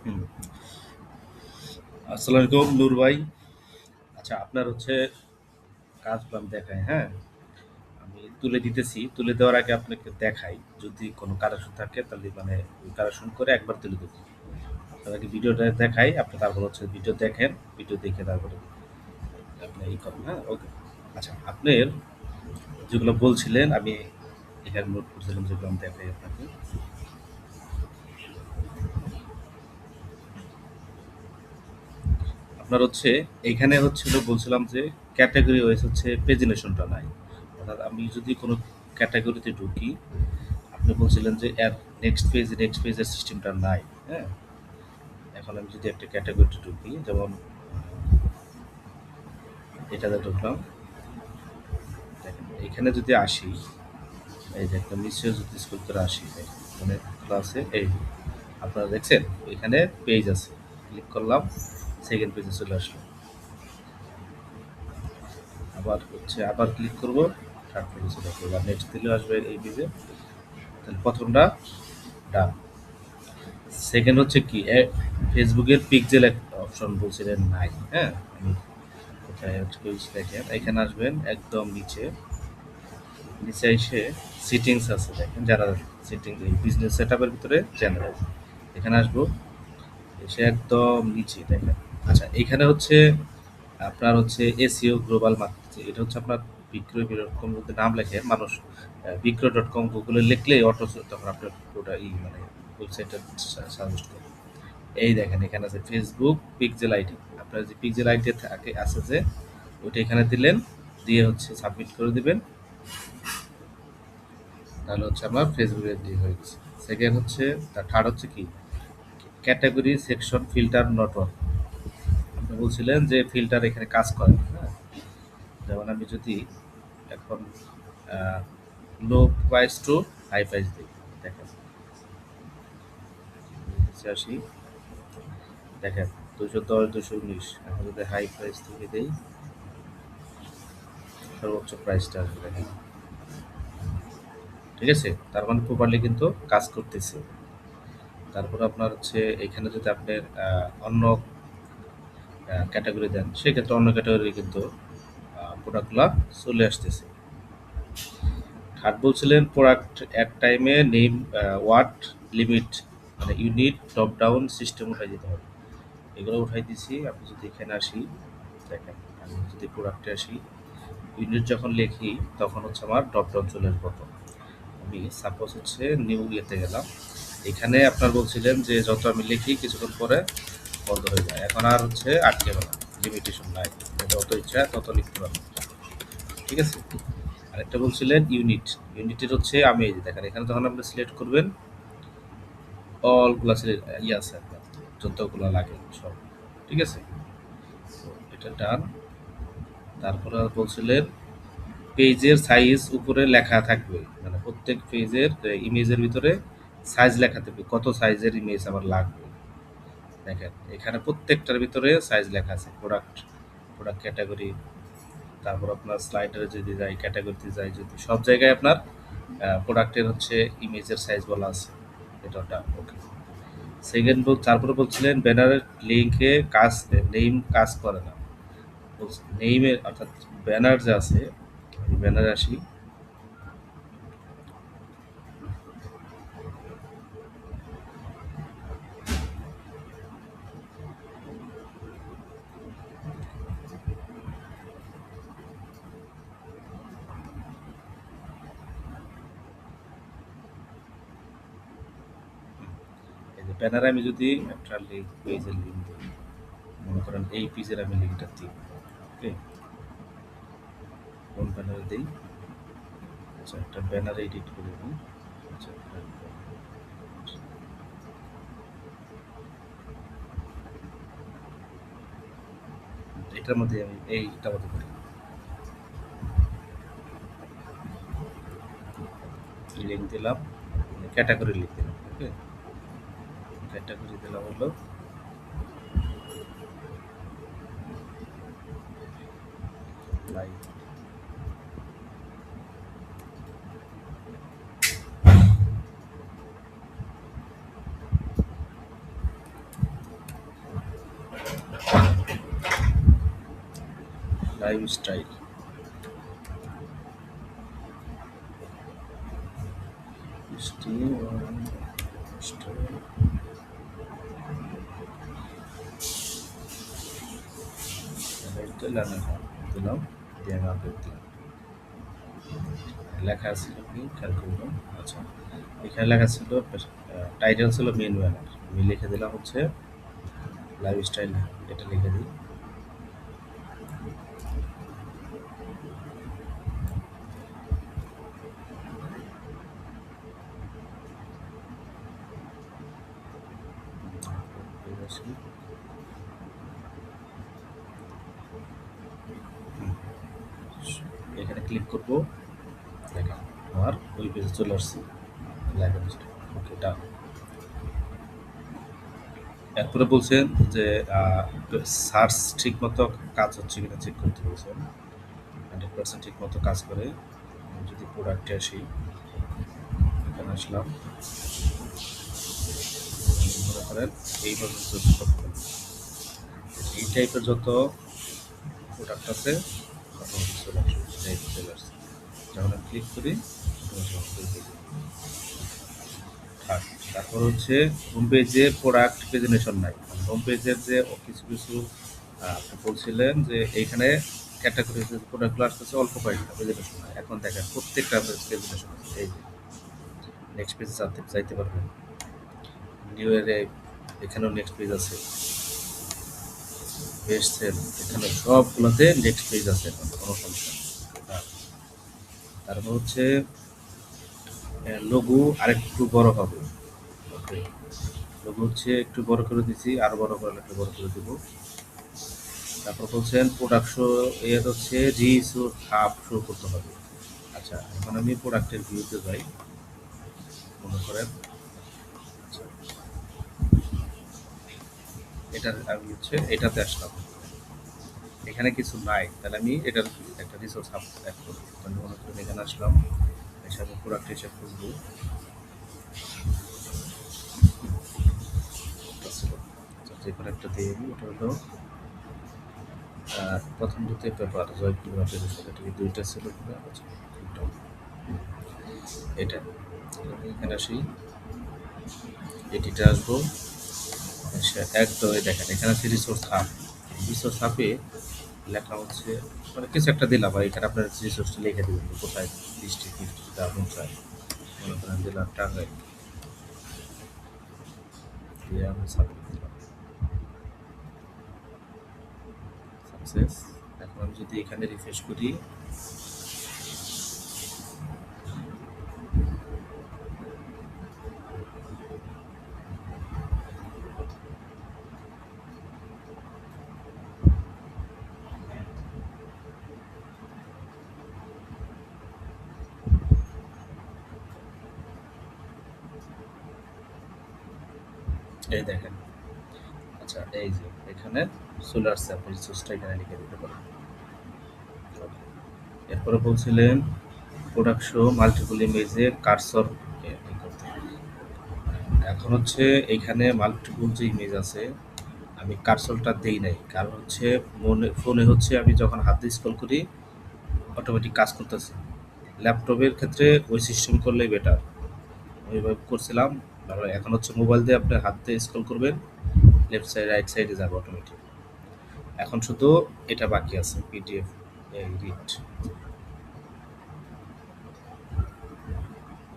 হুম। আসসালামু আলাইকুম নূর ভাই। আচ্ছা আপনার হচ্ছে কাজগুলো আমি দেখাই, হ্যাঁ? আমি তুলে দিতেছি। তুলে দেওয়ার আগে আপনাকে দেখাই। যদি কোনো কারেকশন থাকে তাহলে মানে ওই কারেকশন করে একবার তুলে দেব। আপনার আগে ভিডিওটা দেখাই, আপনি তারপর হচ্ছে ভিডিও দেখেন। ভিডিও দেখে তারপরে আপনি ই করেন, হ্যাঁ? ওকে। আচ্ছা আপনার যেগুলো বলছিলেন আমি এখানে নোট করছিলাম যেগুলো আমি দেখাই আপনাকে। আপনার হচ্ছে এইখানে হচ্ছিল বলছিলাম যে ক্যাটেগরি ওয়াইজ হচ্ছে পেজিনেশনটা নাই। অর্থাৎ আমি যদি কোনো ক্যাটেগরিতে ঢুকি, আপনি বলছিলেন যে এর নেক্সট পেজের সিস্টেমটা নাই, হ্যাঁ? এখন আমি যদি একটা ক্যাটাগরিতে ঢুকি, যেমন এটাতে ঢুকলাম, দেখেন এখানে যদি আসি, এই যে একটা নিচে যদি স্ক্রল করে আসি, দেখেন এখানে ক্লাসে এই আপনারা দেখছেন এখানে পেজ আছে, ক্লিক করলাম, সেকেন্ড পেজে চলে আসলো। আবার হচ্ছে আবার ক্লিক করব, থার্ড পেজে চলে আসবে, আবার নেক্সট দিলে আসবে এই পেজে। তাহলে প্রথমটা ডান। সেকেন্ড হচ্ছে কি ফেসবুকের পিক্সেল অপশন বলছিলেন নাই, হ্যাঁ? আমি কোথায় পেজ দেখেন, এখানে আসবেন একদম নিচে, নিচে এসে সিটিংস আছে দেখেন, যারা সিটিং এই বিজনেস সেট আপের ভিতরে জেনারেল, এখানে আসবো, এসে একদম নিচে দেখেন। আচ্ছা এখানে হচ্ছে আপনার হচ্ছে এসইও গ্লোবাল মার্কেট, এটা হচ্ছে আপনার বিক্রয় ডট কম যদি নাম লেখে মানুষ, বিক্রয় ডট কম গুগলে লিখলেই অটো তখন আপনার পুরোটা মানে ওয়েবসাইটটা সাজেস্ট করে। এই দেখেন এখানে আছে ফেসবুক পিক্সেল আইডি, আপনার যে পিক্সেল আইডি থাকে আছে যে ওইটা এখানে দিলেন, দিয়ে হচ্ছে সাবমিট করে দিবেন, তাহলে হচ্ছে আমার ফেসবুকের দিয়ে হয়ে গেছে। সেকেন্ড হচ্ছে, তার থার্ড হচ্ছে কি ক্যাটাগরি সেকশন ফিল্টার নেটওয়ার্ক, আপনি বলছিলেন যে ফিল্টার এখানে কাজ করে না, হ্যাঁ? যেমন আমি যদি এখন low price to high price দিই, দেখেন নিচে আসি, দেখেন 210 219, এখন যদি হাই প্রাইস থেকে দিই সর্বোচ্চ প্রাইসটা আসবে দেখেন, ঠিক আছে? তার মানে প্রপারলি কিন্তু কাজ করতেছে। তারপর আপনার হচ্ছে এখানে যদি আপনার অন্য ক্যাটাগরি দেন, সেক্ষেত্রে অন্য ক্যাটাগরি কিন্তু প্রোডাক্টগুলো চলে আসতেছে। থার্ড বলছিলেন প্রোডাক্ট এক টাইমে নেম ওয়াট লিমিট, মানে ইউনিট টপ ডাউন সিস্টেম উঠাই দিতে হবে, এগুলো উঠাই দিছি। আপনি যদি এখানে আসি, দেখেন আমি যদি প্রোডাক্টে আসি, ইউনিট যখন লিখি তখন হচ্ছে আমার ড্রপ ডাউন চলে আসবে। আমি সাপোজ হচ্ছে নিউ ইয়েতে গেলাম, এখানে আপনার বলছিলেন যে যত আমি লিখি কিছুক্ষণ পরে বন্ধ হয়ে যায়, এখন আর হচ্ছে আটকে না, লিমিটেশন নাই, যত ইচ্ছা তত লিখতে পারবেন, ঠিক আছে? আরেকটা বলছিলেন ইউনিট, ইউনিটের হচ্ছে আমি এই যে দেখেন এখানে যখন আপনি সিলেক্ট করবেন অলগুলা ইয়ে আছে আপনার, যতগুলো লাগে সব, ঠিক আছে? তো এটা ডান। তারপরে বলছিলেন পেজের সাইজ উপরে লেখা থাকবে, মানে প্রত্যেক পেজের ইমেজের ভিতরে সাইজ লেখা থাকবে, কত সাইজের ইমেজ আমার লাগবে। দেখেন এখানে প্রত্যেকটার ভিতরে সাইজ লেখা আছে, প্রোডাক্ট, প্রোডাক্ট ক্যাটাগরি, তারপর আপনার স্লাইডারে যদি যাই, ক্যাটাগরিতে যাই, যদি সব জায়গায় আপনার প্রোডাক্টের হচ্ছে ইমেজের সাইজ বলা আছে, এটা ওটা ওকে। সেকেন্ড তারপরে বলছিলেন ব্যানারের লিঙ্কে কাজ, নেইম কাজ করে না, নেইমের অর্থাৎ ব্যানার যে আছে, ব্যানারে আসি, এই যে ব্যানারে আমি যদি একটা লিঙ্ক, পেজের লিঙ্ক দিই, মনে করেন এই পেজের আমি লিঙ্কটা দিই, ওকে? কোন ব্যানারে দিই? আচ্ছা একটা ব্যানার এডিট করে নিই। আচ্ছা এটার মধ্যে আমি এইটার মধ্যে করি, লিঙ্ক দিলাম, ক্যাটাগরি লিঙ্ক দিলাম, ওকে? ক্যাটাগরি দিলাম হলো লাইভ, লাইফস্টাইল দিলাম, দিয়ে আমি আপডেট দিলাম। লেখা ছিল কি খেয়াল করবেন। আচ্ছা, এখানে লেখা ছিল টাইটেল ছিল মেন ব্যানার, আমি লিখে দিলাম হচ্ছে লাইফস্টাইল, এটা লিখে দিই। এখানে ক্লিক করবো, দেখেন আমার ওই পেজে চলে আসছে লাইফস্টাইল। ওকে, ডান। এরপরে বলছেন যে সার্চ ঠিক মতো কাজ হচ্ছে কিনা চেক করতে বলছেন। 100% ঠিক মতো কাজ করে। আমি যদি প্রোডাক্টে আসি, এখানে আসলাম, মনে করেন এই পর্যন্ত এই টাইপের যত প্রোডাক্ট আছে চলে আসছে। যখন আমি ক্লিক করি তারপর হচ্ছে হোম পেজে প্রোডাক্ট প্রেজেন্টেশন নাই। হোম পেজের যে কিছু কিছু আপনি বলছিলেন যে এইখানে ক্যাটাগরি প্রোডাক্টগুলো আসতেছে অল্প কয়েকটা প্রেজেন্টেশন নাই। এখন দেখেন প্রত্যেকটা প্রেজেন্টেশন আছে। এই যে নেক্সট পেজে চাইতে পারবেন, নিউ এর এখানেও নেক্সট পেজ আছে, বেস্ট সেল এখানে সবগুলোতে নেক্সট পেজ আছে, এখন কোনো সমস্যা নেই। তারপর হচ্ছে লোগো আরেকটু বড় হবে। ওকে, লোগো হচ্ছে একটু বড় করে দিচ্ছি, আরো বড় করে একটু বড় করে দিব। তারপর বলছেন প্রোডাক্ট এর হচ্ছে রিসোর্স হাব শো করতে হবে। আচ্ছা, এখন আমি প্রোডাক্টের ভিউতে যাই, মনে করেন এটার আমি হচ্ছে এটাতে আসলাম, এখানে কিছু নাই, তাহলে আমি এটার একটা রিসোর্স হাব অ্যাড করবো। তাহলে মনে করেন এখানে আসলাম, এর সাথে প্রোডাক্ট হিসেবে খুঁজবো। যে কোনো একটা দিয়ে দিই, ওটা হলো প্রথম দুটো পেপার জয়পুর এটা কি দুইটা ছিল কিনা? আচ্ছা, এটা এখানে আসি, এটিতে আসবো, একদম দেখেন এখানে আছে রিসোর্স হাব। রিসোর্স হাবে লেখা হচ্ছে মানে কিছু একটা দিলাম, আর এখানে আপনার রিসোর্সটা লিখে দেবেন কোথায় ডিস্ট্রিক্ট যদি আপনি চাই, মনে করেন দিলাম টাঙ্গাইল, দিয়ে আমি সাবমিট দিলাম, সাকসেস। এখন আমি যদি এখানে রিফ্রেশ করি, এই দেখেন, আচ্ছা এই যে এখানে চলে আসছে, আপনি রিসোর্সটা এখানে লিখে দিতে পারেন। এরপরে বলছিলেন প্রোডাক্ট শো মাল্টিপল ইমেজে কার্সর করতে। এখন হচ্ছে এইখানে মাল্টিপল যে ইমেজ আছে, আমি কার্সরটা দেই নাই, কারণ হচ্ছে ফোনে হচ্ছে আমি যখন হাত দিয়ে স্ক্রল করি অটোমেটিক কাজ করতেছে। ল্যাপটপের ক্ষেত্রে ওই সিস্টেম করলেই বেটার, ওইভাবে করছিলাম। তারপরে এখন হচ্ছে মোবাইল দিয়ে আপনি হাত দিয়ে স্ক্রল করবেন, লেফট সাইড রাইট সাইডে যাবে অটোমেটিক। এখন শুধু এটা বাকি আছে, পিডিএফ রিড,